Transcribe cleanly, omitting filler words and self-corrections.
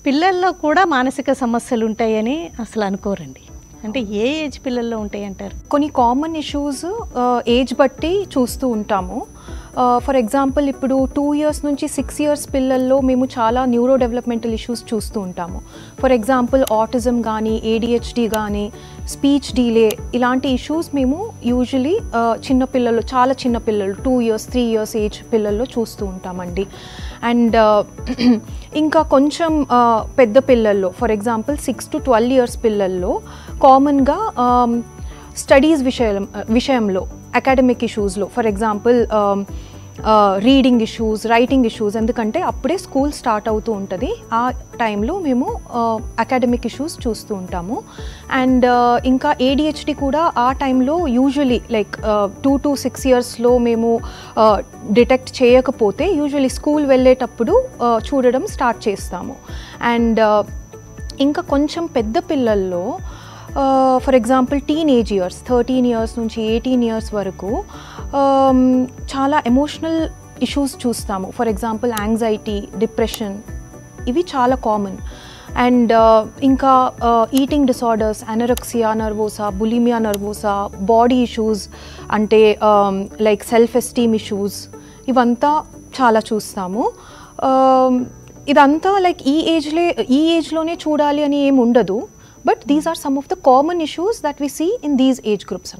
పిల్లల్లో కూడా మానసిక సమస్యలు ఉంటాయని అసలు అనుకోరండి. అంటే ఏ ఏజ్ పిల్లల్లో ఉంటాయి అంటారు? కొన్ని కామన్ ఇష్యూస్ ఏజ్ బట్టి చూస్తూ ఉంటాము. ఫర్ ఎగ్జాంపుల్ ఇప్పుడు 2 years నుంచి 6 years పిల్లల్లో మేము చాలా న్యూరో డెవలప్మెంటల్ ఇష్యూస్ చూస్తూ ఉంటాము. ఫర్ ఎగ్జాంపుల్ ఆటిజం కానీ, ADHD కానీ, స్పీచ్ డిలే, ఇలాంటి ఇష్యూస్ మేము యూజువలీ చిన్నపిల్లలు, చాలా చిన్న పిల్లలు 2 years 3 years ఏజ్ పిల్లల్లో చూస్తూ ఉంటామండి. అండ్ ఇంకా కొంచెం పెద్ద పిల్లల్లో ఫర్ ఎగ్జాంపుల్ 6 to 12 years పిల్లల్లో కామన్గా స్టడీస్ విషయంలో అకాడమిక్ ఇష్యూస్లో for example reading issues, writing issues, ఎందుకంటే అప్పుడే స్కూల్ స్టార్ట్ అవుతూ ఉంటుంది. ఆ టైంలో మేము అకాడమిక్ ఇష్యూస్ చూస్తూ ఉంటాము. అండ్ ఇంకా ADHD కూడా ఆ టైంలో యూజువలీ లైక్ 2 to 6 yearsలో మేము డిటెక్ట్ చేయకపోతే యూజువలీ స్కూల్ వెళ్ళేటప్పుడు చూడడం స్టార్ట్ చేస్తాము. అండ్ ఇంకా కొంచెం పెద్ద పిల్లల్లో for example teenage years 13 years నుంచి 18 years వరకు చాలా ఎమోషనల్ ఇష్యూస్ చూస్తాము. ఫర్ ఎగ్జాంపుల్ యాంగ్జైటీ, డిప్రెషన్, ఇవి చాలా కామన్. అండ్ ఇంకా eating disorders, anorexia nervosa, bulimia nervosa, body issues అంటే లైక్ సెల్ఫ్ ఎస్టీమ్ ఇష్యూస్, ఇవంతా చాలా చూస్తాము. ఇదంతా లైక్ ఈ ఏజ్లోనే చూడాలి అని ఏమి ఉండదు. But these are some of the common issues that we see in these age groups.